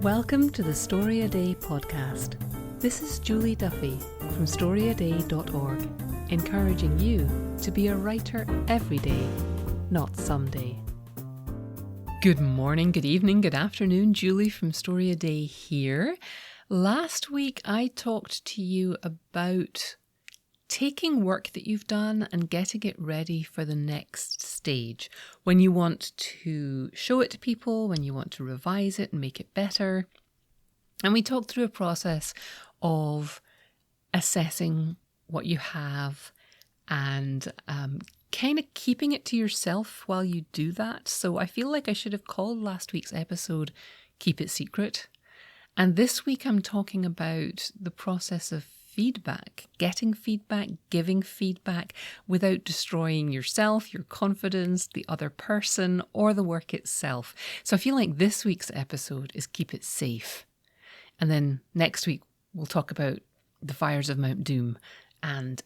Welcome to the Story A Day podcast. This is Julie Duffy from storyaday.org, encouraging you to be a writer every day, not someday. Good morning, good evening, good afternoon. Julie from Story A Day here. Last week I talked to you about taking work that you've done and getting it ready for the next stage. When you want to show it to people, when you want to revise it and make it better. And we talked through a process of assessing what you have and kind of keeping it to yourself while you do that. So I feel like I should have called last week's episode Keep It Secret. And this week I'm talking about the process of feedback, getting feedback, giving feedback without destroying yourself, your confidence, the other person, or the work itself. So I feel like this week's episode is Keep It Safe. And then next week we'll talk about the fires of Mount Doom and,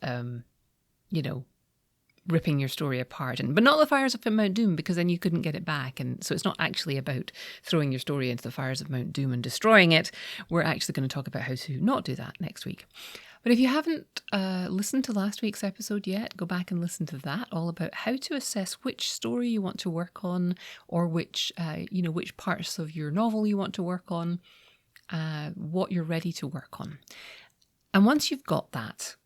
ripping your story apart. But not the fires of Mount Doom, because then you couldn't get it back. And so it's not actually about throwing your story into the fires of Mount Doom and destroying it. We're actually going to talk about how to not do that next week. But if you haven't listened to last week's episode yet, go back and listen to that, all about how to assess which story you want to work on, or which parts of your novel you want to work on, what you're ready to work on. And once you've got that,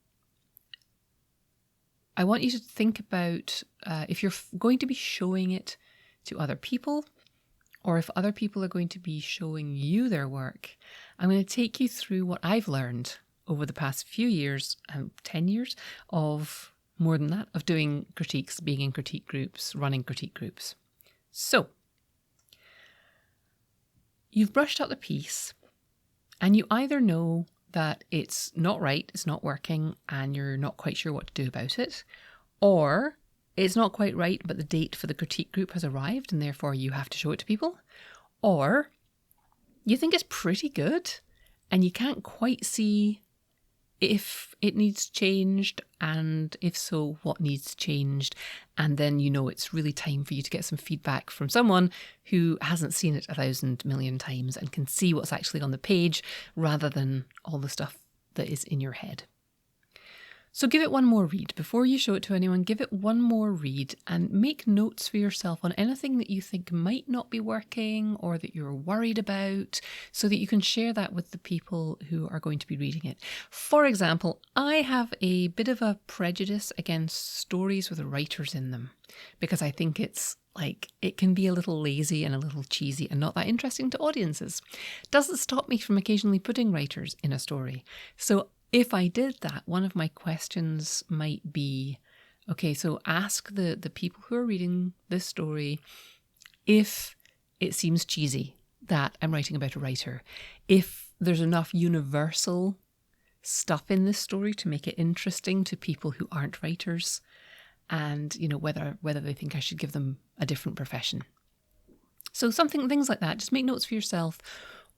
I want you to think about if you're going to be showing it to other people, or if other people are going to be showing you their work. I'm going to take you through what I've learned over the past few years, 10 years, of more than that, of doing critiques, being in critique groups, running critique groups. So, you've brushed up the piece, and you either know that it's not right, it's not working, and you're not quite sure what to do about it, or it's not quite right, but the date for the critique group has arrived and therefore you have to show it to people, or you think it's pretty good and you can't quite see if it needs changed, and if so, what needs changed. And then you know it's really time for you to get some feedback from someone who hasn't seen it 1,000 million times and can see what's actually on the page rather than all the stuff that is in your head. So give it one more read. Before you show it to anyone, give it one more read and make notes for yourself on anything that you think might not be working or that you're worried about, so that you can share that with the people who are going to be reading it. For example, I have a bit of a prejudice against stories with writers in them, because I think it's like it can be a little lazy and a little cheesy and not that interesting to audiences. Doesn't stop me from occasionally putting writers in a story. So if I did that, one of my questions might be, okay, so ask the people who are reading this story if it seems cheesy that I'm writing about a writer, if there's enough universal stuff in this story to make it interesting to people who aren't writers, and whether they think I should give them a different profession. So things like that. Just make notes for yourself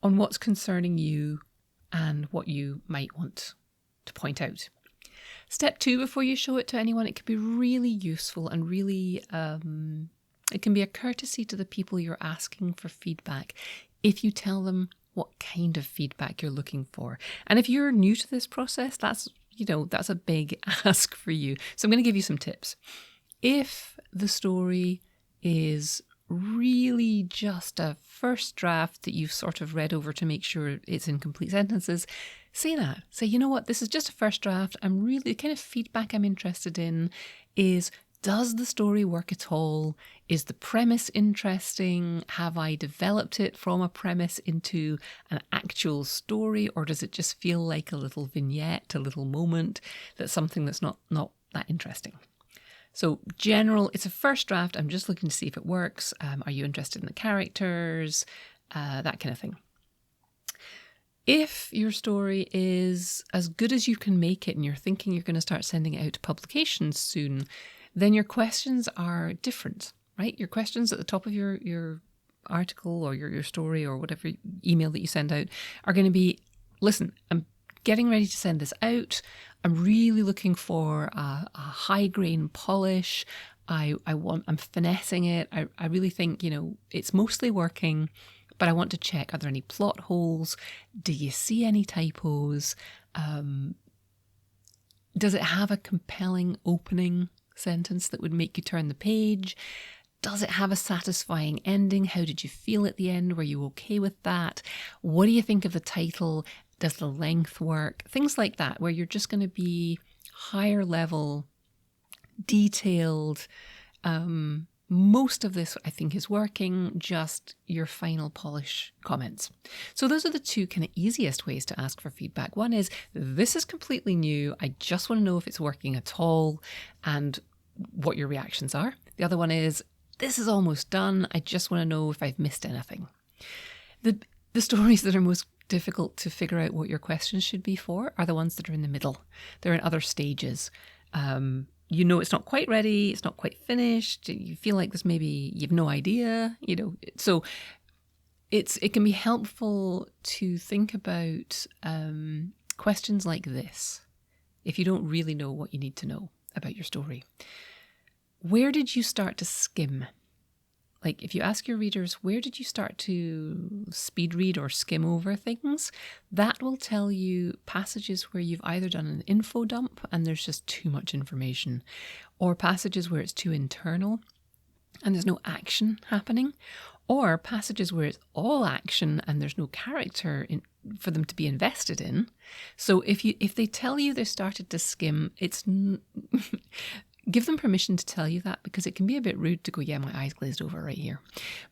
on what's concerning you and what you might want to point out. Step 2, before you show it to anyone, it can be really useful and really, it can be a courtesy to the people you're asking for feedback if you tell them what kind of feedback you're looking for. And if you're new to this process, that's a big ask for you. So I'm going to give you some tips. If the story is really just a first draft that you've sort of read over to make sure it's in complete sentences, say that. Say, you know what, this is just a first draft. The kind of feedback I'm interested in is, does the story work at all? Is the premise interesting? Have I developed it from a premise into an actual story? Or does it just feel like a little vignette, a little moment, that's something that's not that interesting? So it's a first draft. I'm just looking to see if it works. Are you interested in the characters? That kind of thing. If your story is as good as you can make it and you're thinking you're going to start sending it out to publications soon, then your questions are different, right? Your questions at the top of your article or your story or whatever email that you send out are going to be, listen, I'm getting ready to send this out. I'm really looking for a high grain polish. I'm finessing it. I really think, it's mostly working, but I want to check, are there any plot holes? Do you see any typos? Does it have a compelling opening sentence that would make you turn the page? Does it have a satisfying ending? How did you feel at the end? Were you okay with that? What do you think of the title? Does the length work? Things like that, where you're just going to be higher level, detailed. Most of this, I think, is working, just your final polish comments. So those are the two kind of easiest ways to ask for feedback. One is, this is completely new. I just want to know if it's working at all and what your reactions are. The other one is, this is almost done. I just want to know if I've missed anything. The stories that are most difficult to figure out what your questions should be for are the ones that are in the middle. They're in other stages. You know it's not quite ready, it's not quite finished, you feel like there's maybe, you've no idea, So it can be helpful to think about questions like this if you don't really know what you need to know about your story. Where did you start to skim? Like, if you ask your readers, where did you start to speed read or skim over things? That will tell you passages where you've either done an info dump and there's just too much information, or passages where it's too internal and there's no action happening, or passages where it's all action and there's no character for them to be invested in. So if they tell you they started to skim, give them permission to tell you that, because it can be a bit rude to go, yeah, my eyes glazed over right here.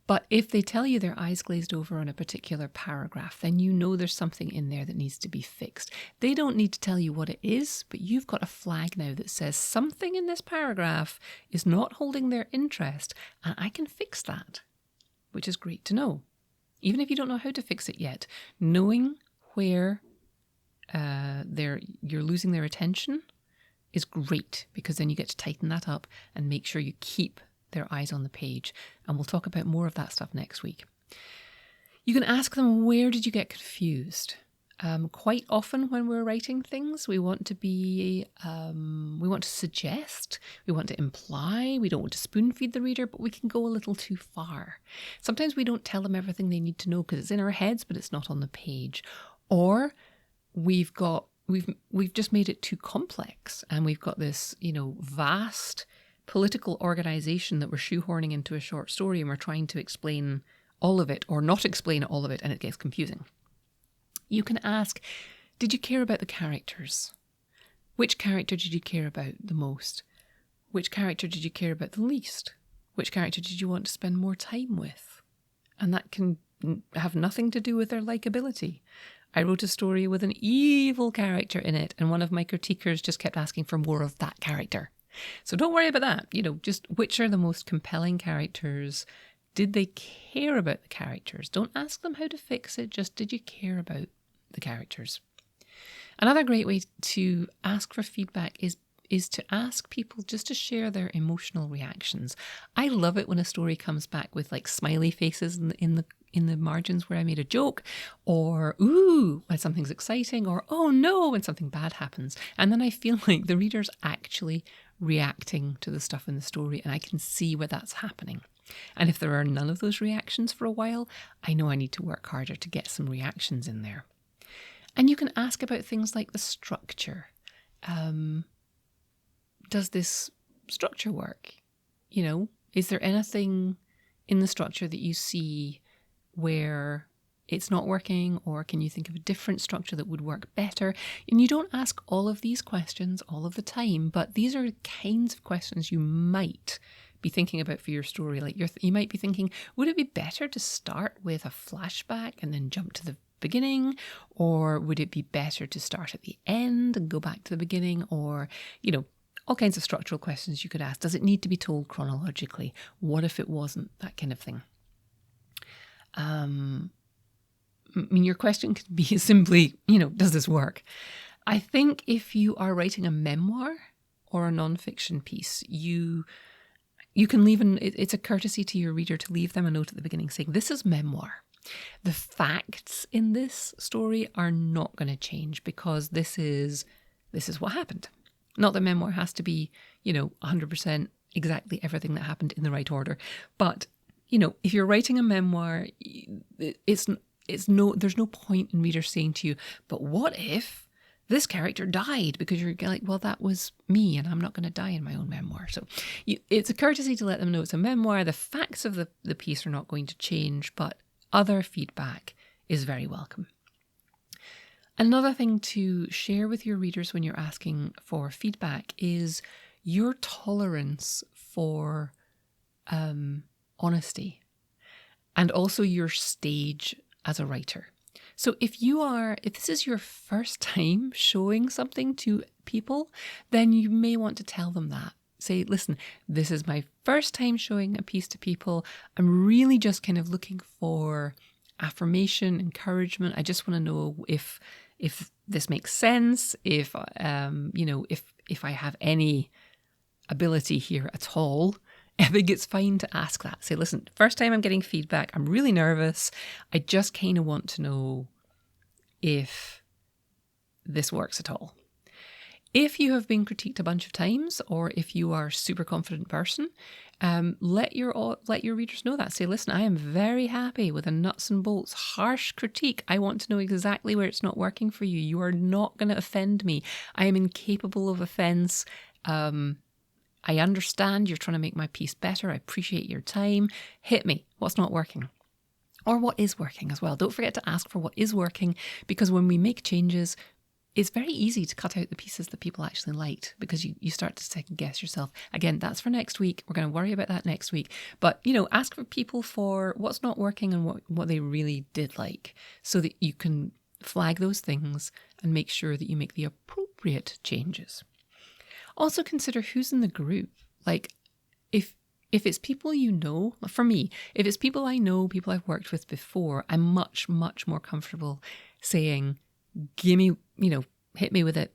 But if they tell you their eyes glazed over on a particular paragraph, then you know there's something in there that needs to be fixed. They don't need to tell you what it is, but you've got a flag now that says something in this paragraph is not holding their interest, and I can fix that, which is great to know. Even if you don't know how to fix it yet, knowing where you're losing their attention is great, because then you get to tighten that up and make sure you keep their eyes on the page. And we'll talk about more of that stuff next week. You can ask them, where did you get confused? Quite often when we're writing things, we want to suggest, we want to imply, we don't want to spoon feed the reader, but we can go a little too far. Sometimes we don't tell them everything they need to know because it's in our heads, but it's not on the page. Or we've just made it too complex, and we've got this, vast political organization that we're shoehorning into a short story, and we're trying to explain all of it or not explain all of it, and it gets confusing. You can ask, did you care about the characters? Which character did you care about the most? Which character did you care about the least? Which character did you want to spend more time with? And that can have nothing to do with their likability. I wrote a story with an evil character in it, and one of my critiquers just kept asking for more of that character. So don't worry about that. Just which are the most compelling characters? Did they care about the characters? Don't ask them how to fix it, just did you care about the characters? Another great way to ask for feedback is to ask people just to share their emotional reactions. I love it when a story comes back with like smiley faces in the margins where I made a joke, or ooh when something's exciting, or oh no when something bad happens. And then I feel like the reader's actually reacting to the stuff in the story, and I can see where that's happening. And if there are none of those reactions for a while, I know I need to work harder to get some reactions in there. And you can ask about things like the structure. Does this structure work? Is there anything in the structure that you see where it's not working, or can you think of a different structure that would work better? And you don't ask all of these questions all of the time, but these are kinds of questions you might be thinking about for your story. Like you might be thinking, would it be better to start with a flashback and then jump to the beginning? Or would it be better to start at the end and go back to the beginning? Or, all kinds of structural questions you could ask. Does it need to be told chronologically? What if it wasn't? That kind of thing. Your question could be simply, does this work? I think if you are writing a memoir or a nonfiction piece, you can leave it's a courtesy to your reader to leave them a note at the beginning saying, this is memoir. The facts in this story are not going to change because this is what happened. Not that memoir has to be, 100% exactly everything that happened in the right order, but if you're writing a memoir, there's no point in readers saying to you, but what if this character died? Because you're like, well, that was me and I'm not going to die in my own memoir. So it's a courtesy to let them know it's a memoir. The facts of the piece are not going to change, but other feedback is very welcome. Another thing to share with your readers when you're asking for feedback is your tolerance for honesty and also your stage as a writer. So if this is your first time showing something to people, then you may want to tell them that. Say, listen, this is my first time showing a piece to people. I'm really just kind of looking for affirmation, encouragement. I just want to know if this makes sense, if I have any ability here at all. I think it's fine to ask that. Say, listen, first time I'm getting feedback, I'm really nervous. I just kind of want to know if this works at all. If you have been critiqued a bunch of times, or if you are a super confident person, let your readers know that. Say, listen, I am very happy with a nuts and bolts, harsh critique. I want to know exactly where it's not working for you. You are not going to offend me. I am incapable of offense. I understand you're trying to make my piece better. I appreciate your time. Hit me. What's not working? Or what is working as well. Don't forget to ask for what is working, because when we make changes, it's very easy to cut out the pieces that people actually liked, because you start to second guess yourself. Again, that's for next week. We're going to worry about that next week. But, ask for people for what's not working and what they really did like, so that you can flag those things and make sure that you make the appropriate changes. Also consider who's in the group. Like, if it's people for me, if it's people I know, people I've worked with before, I'm much, much more comfortable saying, give me, hit me with it,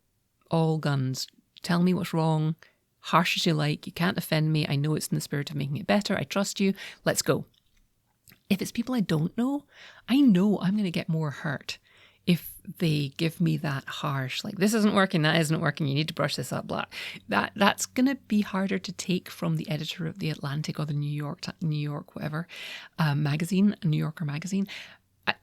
all guns. Tell me what's wrong, harsh as you like. You can't offend me. I know it's in the spirit of making it better. I trust you. Let's go. If it's people I don't know, I know I'm going to get more hurt if they give me that harsh, like, this isn't working, that isn't working, you need to brush this up, blah. That's going to be harder to take from the editor of The Atlantic or the New York, whatever, magazine, a New Yorker magazine.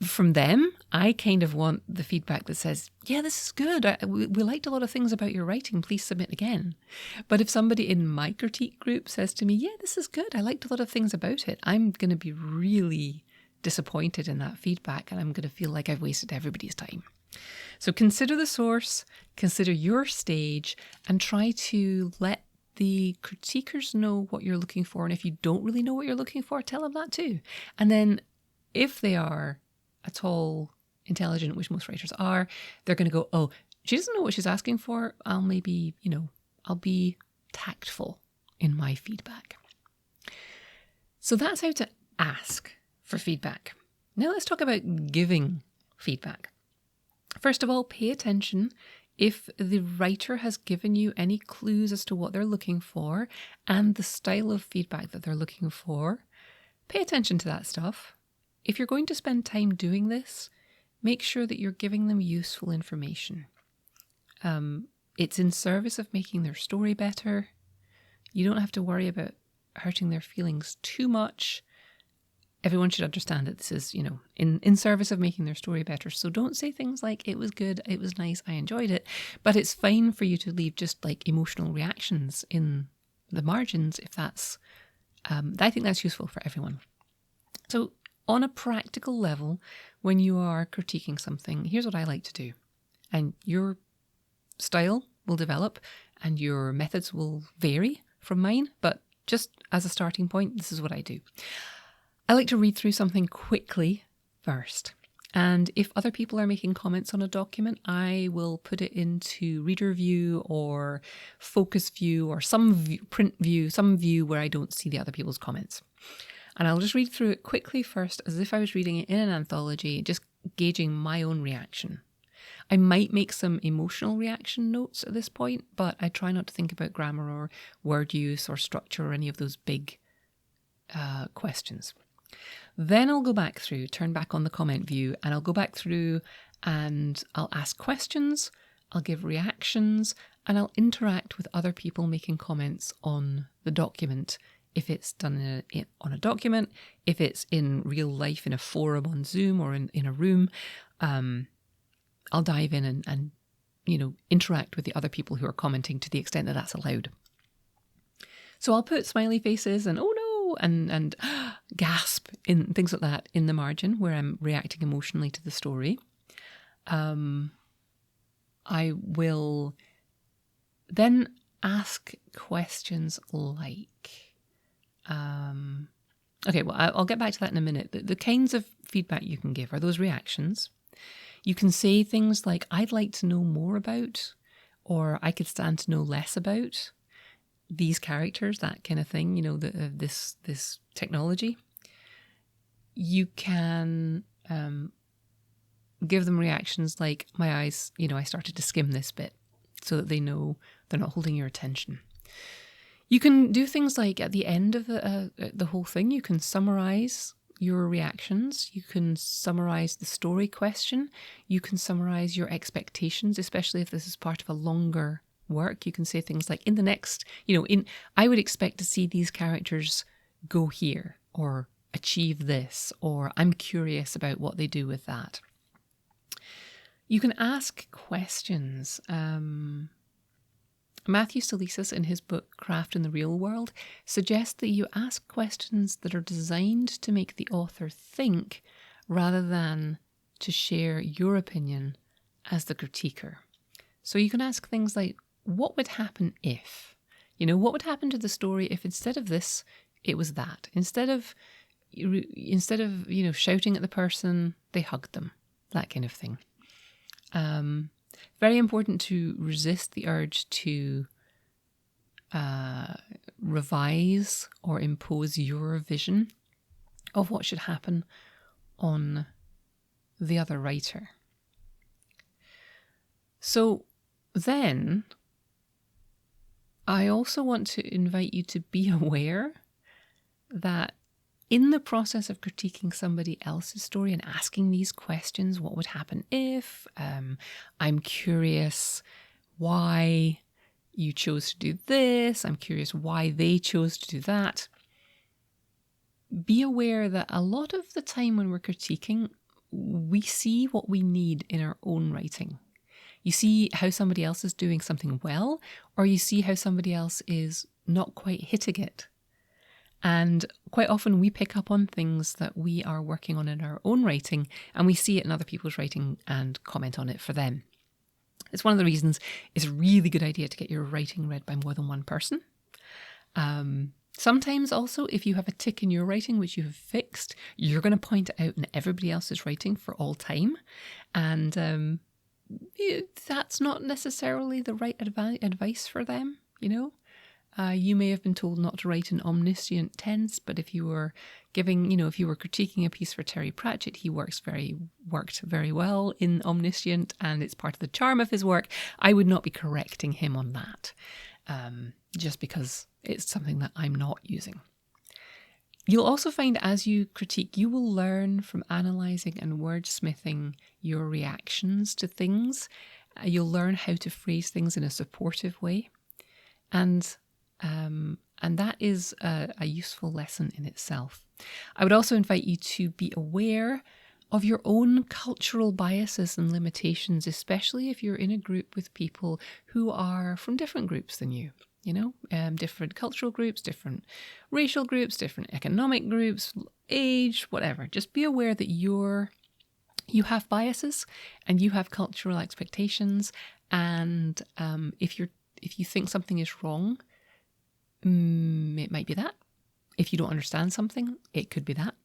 From them, I kind of want the feedback that says, yeah, this is good. We liked a lot of things about your writing. Please submit again. But if somebody in my critique group says to me, yeah, this is good, I liked a lot of things about it, I'm going to be really disappointed in that feedback, and I'm going to feel like I've wasted everybody's time. So consider the source, consider your stage, and try to let the critiquers know what you're looking for. And if you don't really know what you're looking for, tell them that too. And then if they are at all intelligent, which most writers are, they're going to go, oh, she doesn't know what she's asking for. I'll be tactful in my feedback. So that's how to ask for feedback. Now let's talk about giving feedback. First of all, pay attention if the writer has given you any clues as to what they're looking for and the style of feedback that they're looking for. Pay attention to that stuff. If you're going to spend time doing this, make sure that you're giving them useful information. It's in service of making their story better. You don't have to worry about hurting their feelings too much. Everyone should understand that this is, in service of making their story better. So don't say things like, it was good, it was nice, I enjoyed it. But it's fine for you to leave just like emotional reactions in the margins if that's, I think that's useful for everyone. So on a practical level, when you are critiquing something, here's what I like to do. And your style will develop and your methods will vary from mine. But just as a starting point, this is what I do. I like to read through something quickly first. And if other people are making comments on a document, I will put it into reader view or focus view or some print view, some view where I don't see the other people's comments. And I'll just read through it quickly first, as if I was reading it in an anthology, just gauging my own reaction. I might make some emotional reaction notes at this point, but I try not to think about grammar or word use or structure or any of those big questions. Then I'll go back through, turn back on the comment view, and I'll go back through and I'll ask questions, I'll give reactions, and I'll interact with other people making comments on the document. If it's done on a document, If it's in real life, in a forum on Zoom or in a room, I'll dive in and interact with the other people who are commenting to the extent that that's allowed. So I'll put smiley faces and oh no and gasp in things like that in the margin where I'm reacting emotionally to the story. I will then ask questions like, okay, well, I'll get back to that in a minute. The kinds of feedback you can give are those reactions. You can say things like, I'd like to know more about, or I could stand to know less about these characters, that kind of thing, this technology. You can give them reactions like, my eyes, I started to skim this bit, so that they know they're not holding your attention. You can do things like at the end of the whole thing, you can summarize your reactions. You can summarize the story question. You can summarize your expectations, especially if this is part of a longer work. You can say things like, in the next, I would expect to see these characters go here or achieve this, or I'm curious about what they do with that. You can ask questions. Matthew Salisis, in his book Craft in the Real World, suggests that you ask questions that are designed to make the author think rather than to share your opinion as the critiquer. So you can ask things like, what would happen if? What would happen to the story if instead of this, it was that? Instead of shouting at the person, they hugged them. That kind of thing. Very important to resist the urge to revise or impose your vision of what should happen on the other writer. So then, I also want to invite you to be aware that in the process of critiquing somebody else's story and asking these questions, what would happen if? I'm curious why you chose to do this. I'm curious why they chose to do that. Be aware that a lot of the time when we're critiquing, we see what we need in our own writing. You see how somebody else is doing something well, or you see how somebody else is not quite hitting it. And quite often we pick up on things that we are working on in our own writing, and we see it in other people's writing and comment on it for them. It's one of the reasons it's a really good idea to get your writing read by more than one person. Sometimes also, if you have a tick in your writing which you have fixed, you're going to point it out in everybody else's writing for all time. And that's not necessarily the right advice for them, You may have been told not to write in omniscient tense, but if you were critiquing a piece for Terry Pratchett, he worked very well in omniscient, and it's part of the charm of his work. I would not be correcting him on that, just because it's something that I'm not using. You'll also find as you critique, you will learn from analysing and wordsmithing your reactions to things. You'll learn how to phrase things in a supportive way. And that is a useful lesson in itself. I would also invite you to be aware of your own cultural biases and limitations, especially if you're in a group with people who are from different groups than you. Different cultural groups, different racial groups, different economic groups, age, whatever. Just be aware that you have biases and you have cultural expectations. And if you think something is wrong, it might be that. If you don't understand something, it could be that.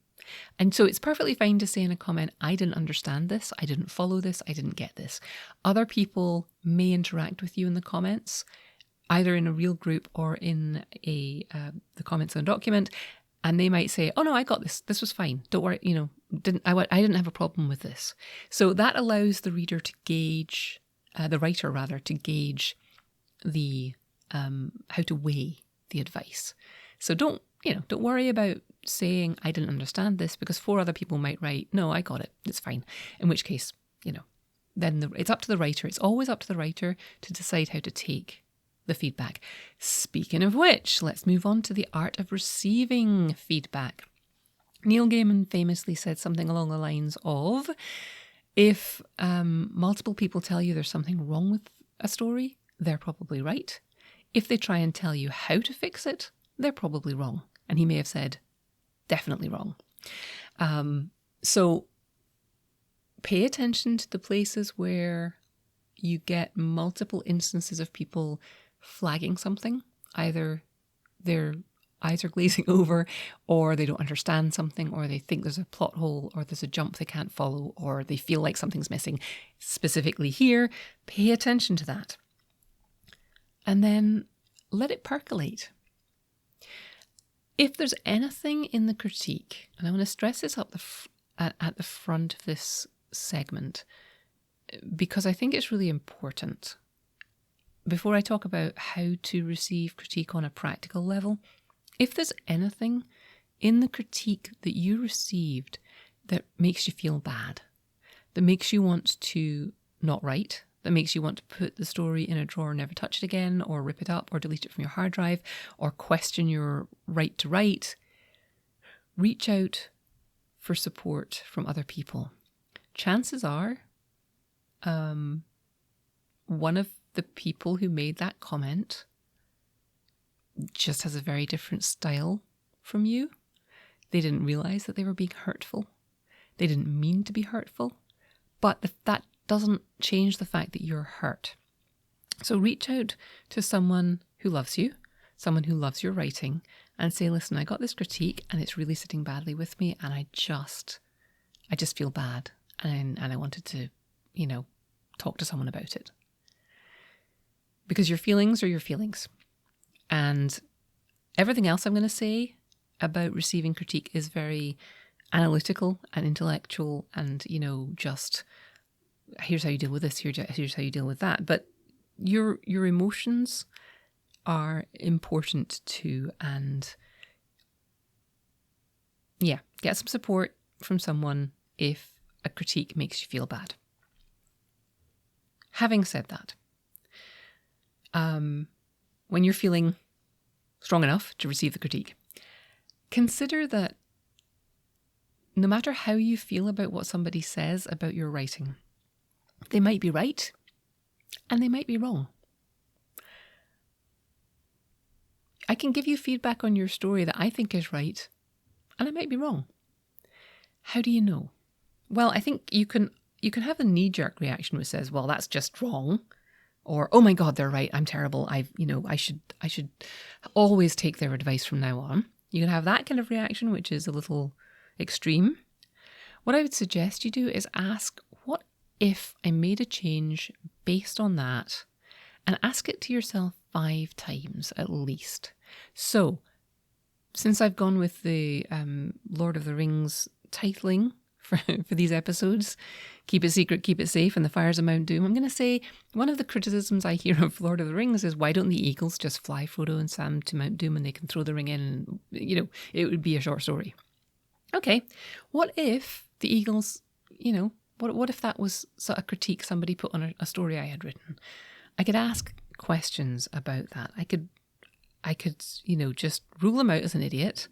And so it's perfectly fine to say in a comment, I didn't understand this, I didn't follow this, I didn't get this. Other people may interact with you in the comments, either in a real group or in the comments on a document, and they might say, oh no, I got this. This was fine. Don't worry, I didn't have a problem with this. So that allows the reader to gauge, the writer rather, to gauge the how to weigh the advice. So don't worry about saying I didn't understand this, because 4 other people might write, no, I got it, it's fine. In which case, then it's up to the writer. It's always up to the writer to decide how to take the feedback. Speaking of which, let's move on to the art of receiving feedback. Neil Gaiman famously said something along the lines of, if multiple people tell you there's something wrong with a story, they're probably right. If they try and tell you how to fix it, they're probably wrong. And he may have said, definitely wrong. So pay attention to the places where you get multiple instances of people flagging something. Either their eyes are glazing over, or they don't understand something, or they think there's a plot hole, or there's a jump they can't follow, or they feel like something's missing. Specifically here, pay attention to that. And then let it percolate. If there's anything in the critique, and I'm going to stress this up at the front of this segment, because I think it's really important. Before I talk about how to receive critique on a practical level, if there's anything in the critique that you received that makes you feel bad, that makes you want to not write, that makes you want to put the story in a drawer and never touch it again, or rip it up, or delete it from your hard drive, or question your right to write, reach out for support from other people. Chances are, one of the people who made that comment just has a very different style from you. They didn't realize that they were being hurtful. They didn't mean to be hurtful, but that doesn't change the fact that you're hurt. So reach out to someone who loves you, someone who loves your writing, and say, listen, I got this critique and it's really sitting badly with me, and I just feel bad, and I wanted to, talk to someone about it. Because your feelings are your feelings. And everything else I'm going to say about receiving critique is very analytical and intellectual, and, just here's how you deal with this, here's how you deal with that. But your emotions are important too. And yeah, get some support from someone if a critique makes you feel bad. Having said that, when you're feeling strong enough to receive the critique, consider that no matter how you feel about what somebody says about your writing, they might be right and they might be wrong. I can give you feedback on your story that I think is right, and I might be wrong. How do you know? Well, I think you can have a knee-jerk reaction which says, well, that's just wrong. Or, oh my God, they're right, I'm terrible. I should always take their advice from now on. You can have that kind of reaction, which is a little extreme. What I would suggest you do is ask, what if I made a change based on that? And ask it to yourself 5 times at least. So, since I've gone with the Lord of the Rings titling for these episodes, keep it secret, keep it safe, and the fires of Mount Doom, I'm going to say one of the criticisms I hear of Lord of the Rings is, why don't the eagles just fly Frodo and Sam to Mount Doom and they can throw the ring in and, it would be a short story. Okay, what if the eagles, what if that was a critique somebody put on a story I had written? I could ask questions about that. I could, just rule them out as an idiot,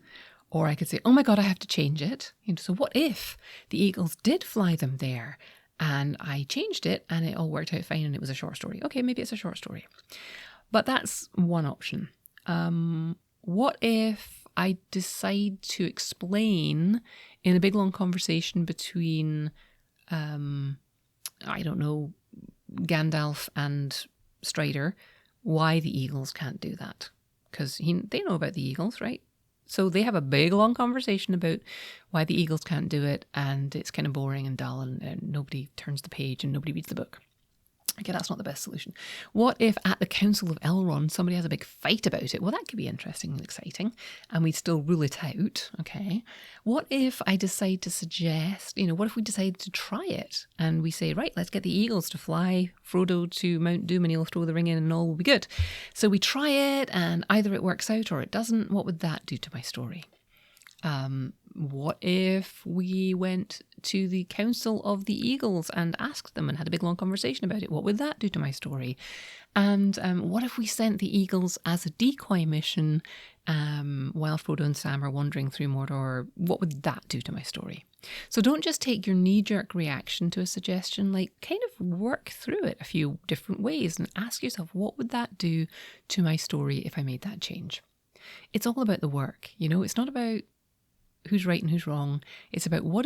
or I could say, oh my God, I have to change it. So what if the eagles did fly them there and I changed it and it all worked out fine and it was a short story? Okay, maybe it's a short story. But that's one option. What if I decide to explain in a big long conversation between, Gandalf and Strider, why the eagles can't do that? Because they know about the eagles, right? So they have a big long conversation about why the eagles can't do it, and it's kind of boring and dull, and nobody turns the page and nobody reads the book. Okay, that's not the best solution. What if at the Council of Elrond somebody has a big fight about it? Well, that could be interesting and exciting, and we'd still rule it out, okay? What if I decide to suggest, what if we decide to try it and we say, right, let's get the eagles to fly Frodo to Mount Doom and he'll throw the ring in and all will be good. So we try it and either it works out or it doesn't. What would that do to my story? What if we went to the Council of the Eagles and asked them and had a big long conversation about it? What would that do to my story? And what if we sent the Eagles as a decoy mission while Frodo and Sam are wandering through Mordor? What would that do to my story? So don't just take your knee-jerk reaction to a suggestion, like kind of work through it a few different ways and ask yourself, what would that do to my story if I made that change? It's all about the work, it's not about who's right and who's wrong. It's about what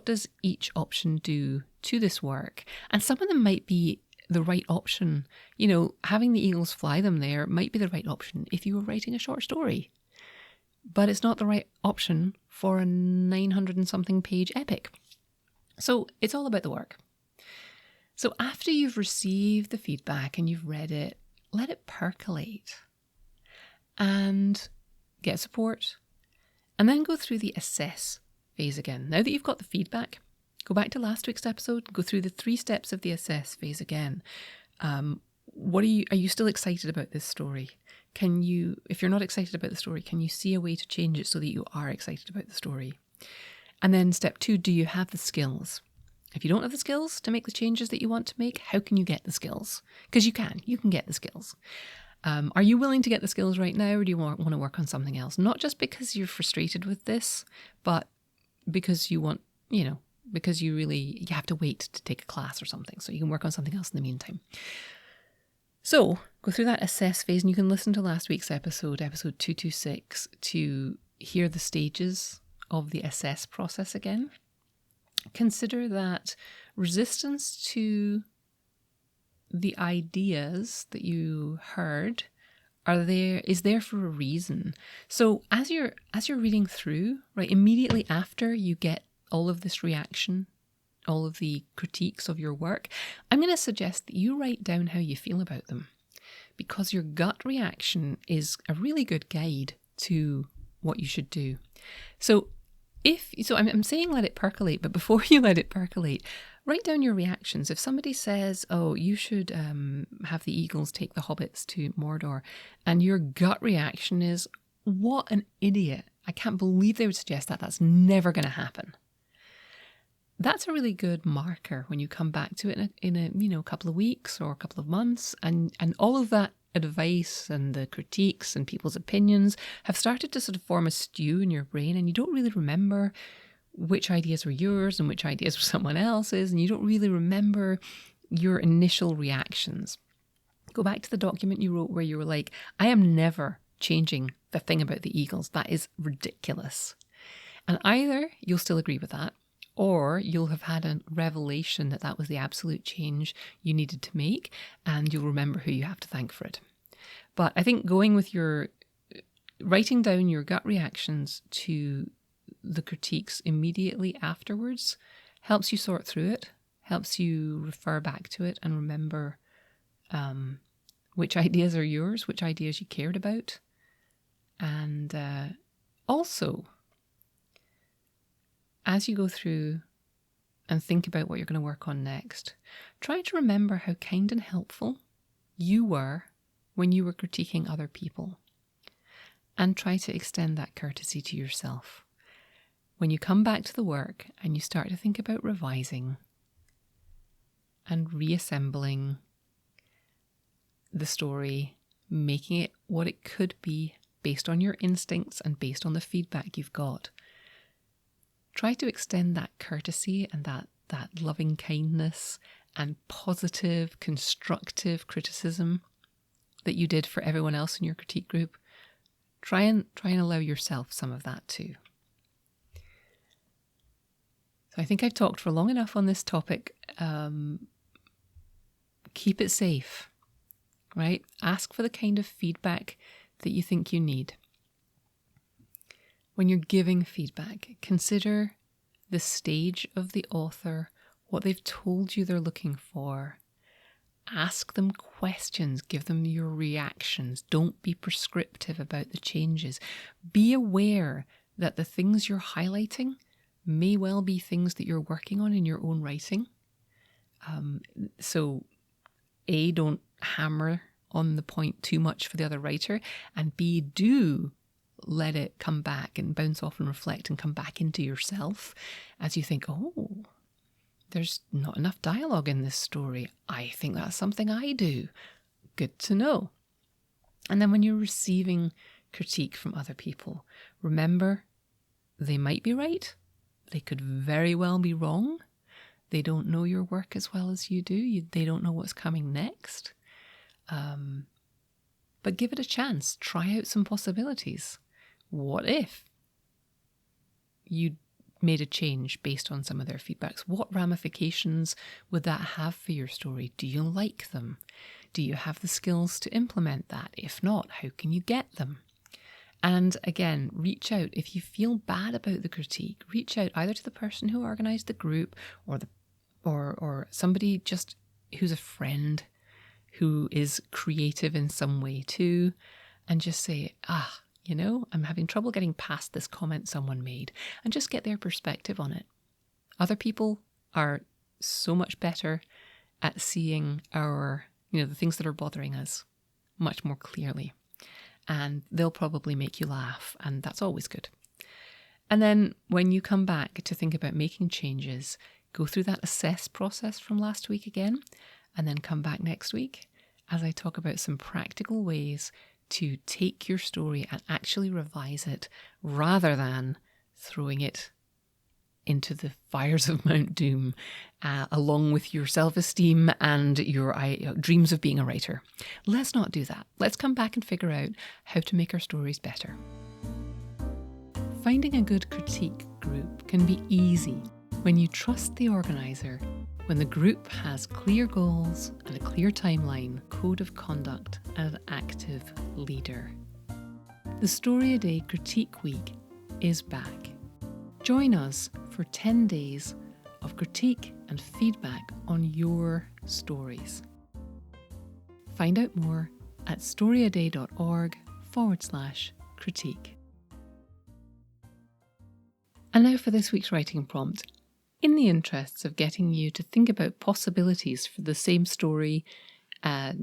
does each option do to this work? And some of them might be the right option. Having the eagles fly them there might be the right option if you were writing a short story. But it's not the right option for a 900 and something page epic. So it's all about the work. So after you've received the feedback and you've read it, let it percolate and get support. And then go through the assess phase again. Now that you've got the feedback, go back to last week's episode, go through the 3 steps of the assess phase again. Are you still excited about this story? If you're not excited about the story, can you see a way to change it so that you are excited about the story? And then step 2, do you have the skills? If you don't have the skills to make the changes that you want to make, how can you get the skills? Because you can get the skills. Are you willing to get the skills right now, or do you want to work on something else? Not just because you're frustrated with this, but because you want, because you have to wait to take a class or something, so you can work on something else in the meantime. So go through that assess phase, and you can listen to last week's episode 226, to hear the stages of the assess process again. Consider that resistance to the ideas that you heard is there for a reason. So as you're reading through, right, immediately after you get all of this reaction, all of the critiques of your work, I'm going to suggest that you write down how you feel about them, because your gut reaction is a really good guide to what you should do. So I'm saying let it percolate, but before you let it percolate, write down your reactions. If somebody says, oh, you should have the eagles take the hobbits to Mordor, and your gut reaction is, what an idiot. I can't believe they would suggest that. That's never going to happen. That's a really good marker when you come back to it in a couple of weeks or a couple of months, and all of that advice and the critiques and people's opinions have started to sort of form a stew in your brain, and you don't really remember which ideas were yours and which ideas were someone else's, and you don't really remember your initial reactions. Go back to the document you wrote where you were like, I am never changing the thing about the eagles. That is ridiculous. And either you'll still agree with that, or you'll have had a revelation that was the absolute change you needed to make, and you'll remember who you have to thank for it. But I think writing down your gut reactions to the critiques immediately afterwards helps you sort through it, helps you refer back to it and remember which ideas are yours, which ideas you cared about. And also, as you go through and think about what you're going to work on next, try to remember how kind and helpful you were when you were critiquing other people, and try to extend that courtesy to yourself. When you come back to the work and you start to think about revising and reassembling the story, making it what it could be based on your instincts and based on the feedback you've got, try to extend that courtesy and that loving kindness and positive, constructive criticism that you did for everyone else in your critique group. Try and allow yourself some of that too. So I think I've talked for long enough on this topic. Keep it safe, right? Ask for the kind of feedback that you think you need. When you're giving feedback, consider the stage of the author, what they've told you they're looking for. Ask them questions, give them your reactions. Don't be prescriptive about the changes. Be aware that the things you're highlighting may well be things that you're working on in your own writing. So A, don't hammer on the point too much for the other writer, and B, do let it come back and bounce off and reflect and come back into yourself as you think, oh, there's not enough dialogue in this story. I think that's something I do. Good to know. And then when you're receiving critique from other people, remember, they might be right. They could very well be wrong. They don't know your work as well as you do. They don't know what's coming next. But give it a chance. Try out some possibilities. What if you made a change based on some of their feedbacks? What ramifications would that have for your story? Do you like them? Do you have the skills to implement that? If not, how can you get them? And again, reach out. If you feel bad about the critique, reach out either to the person who organised the group or somebody just who's a friend who is creative in some way too, and just say, I'm having trouble getting past this comment someone made, and just get their perspective on it. Other people are so much better at seeing the things that are bothering us much more clearly. And they'll probably make you laugh, and that's always good. And then when you come back to think about making changes, go through that assess process from last week again, and then come back next week as I talk about some practical ways to take your story and actually revise it rather than throwing it into the fires of Mount Doom, along with your self-esteem and your dreams of being a writer. Let's not do that. Let's come back and figure out how to make our stories better. Finding a good critique group can be easy when you trust the organiser, when the group has clear goals and a clear timeline, code of conduct, and an active leader. The Story a Day Critique Week is back. Join us for 10 days of critique and feedback on your stories. Find out more at storyaday.org/critique. And now for this week's writing prompt. In the interests of getting you to think about possibilities for the same story,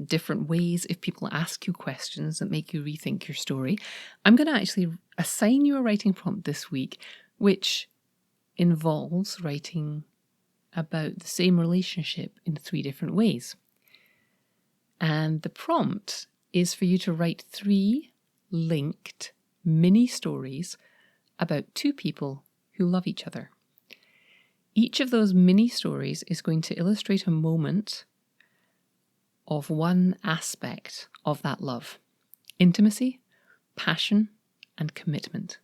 different ways if people ask you questions that make you rethink your story, I'm going to actually assign you a writing prompt this week which involves writing about the same relationship in 3 different ways. And the prompt is for you to write 3 linked mini stories about 2 people who love each other. Each of those mini stories is going to illustrate a moment of one aspect of that love: intimacy, passion, and commitment.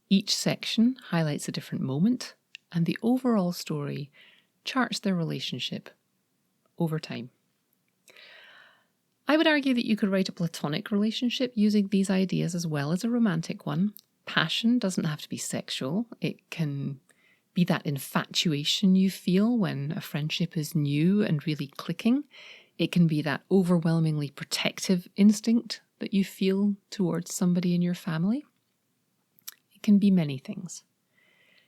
Each section highlights a different moment, and the overall story charts their relationship over time. I would argue that you could write a platonic relationship using these ideas as well as a romantic one. Passion doesn't have to be sexual. It can be that infatuation you feel when a friendship is new and really clicking. It can be that overwhelmingly protective instinct that you feel towards somebody in your family. Can be many things.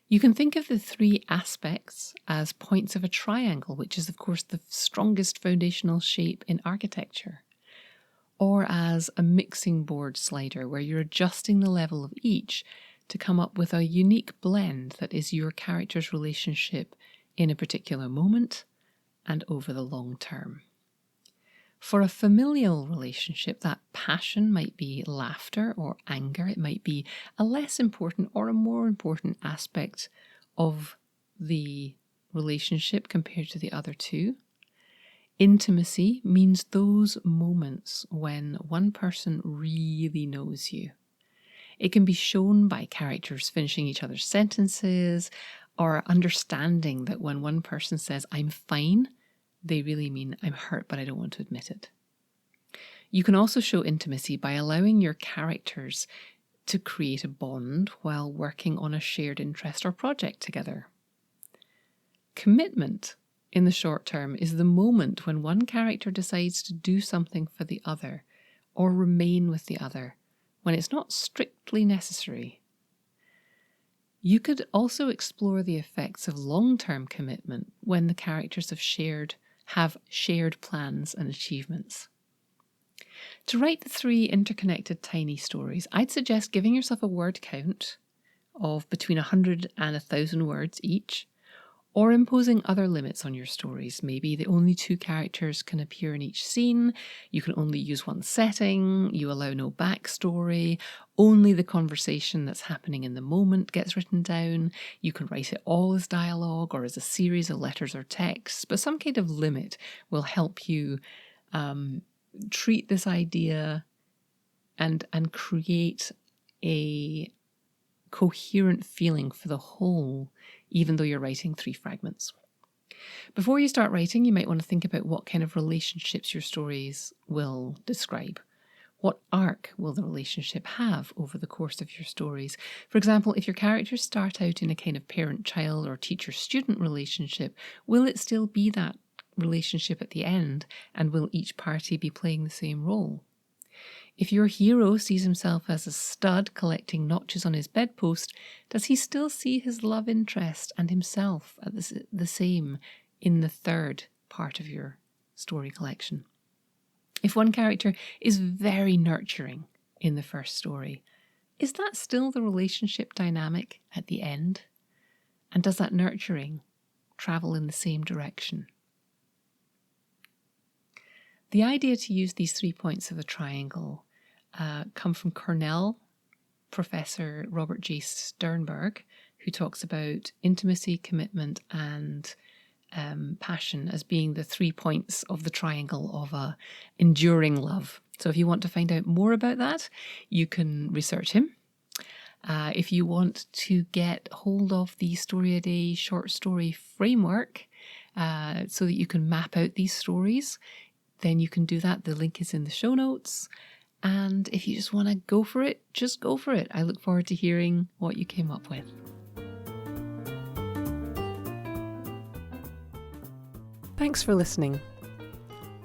You can think of the 3 aspects as points of a triangle, which is of course the strongest foundational shape in architecture, or as a mixing board slider where you're adjusting the level of each to come up with a unique blend that is your character's relationship in a particular moment and over the long term. For a familial relationship, that passion might be laughter or anger. It might be a less important or a more important aspect of the relationship compared to the other 2. Intimacy means those moments when one person really knows you. It can be shown by characters finishing each other's sentences or understanding that when one person says, "I'm fine," they really mean, "I'm hurt, but I don't want to admit it." You can also show intimacy by allowing your characters to create a bond while working on a shared interest or project together. Commitment, in the short term, is the moment when one character decides to do something for the other or remain with the other when it's not strictly necessary. You could also explore the effects of long-term commitment when the characters have shared plans and achievements. To write the 3 interconnected tiny stories, I'd suggest giving yourself a word count of between 100 and 1,000 words each, or imposing other limits on your stories. Maybe the only 2 characters can appear in each scene, you can only use 1 setting, you allow no backstory, only the conversation that's happening in the moment gets written down, you can write it all as dialogue or as a series of letters or texts, but some kind of limit will help you treat this idea and create a coherent feeling for the whole, even though you're writing 3 fragments. Before you start writing, you might want to think about what kind of relationships your stories will describe. What arc will the relationship have over the course of your stories? For example, if your characters start out in a kind of parent-child or teacher-student relationship, will it still be that relationship at the end, and will each party be playing the same role? If your hero sees himself as a stud collecting notches on his bedpost, does he still see his love interest and himself at the same in the 3rd part of your story collection? If one character is very nurturing in the first story, is that still the relationship dynamic at the end? And does that nurturing travel in the same direction? The idea to use these 3 points of the triangle come from Cornell professor Robert J. Sternberg, who talks about intimacy, commitment, and passion as being the 3 points of the triangle of a enduring love. So if you want to find out more about that, you can research him. If you want to get hold of the Story a Day short story framework so that you can map out these stories, then you can do that. The link is in the show notes. And if you just want to go for it, just go for it. I look forward to hearing what you came up with. Thanks for listening.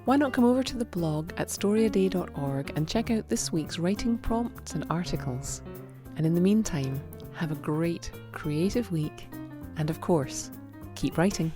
Why not come over to the blog at storyaday.org and check out this week's writing prompts and articles. And in the meantime, have a great creative week. And of course, keep writing.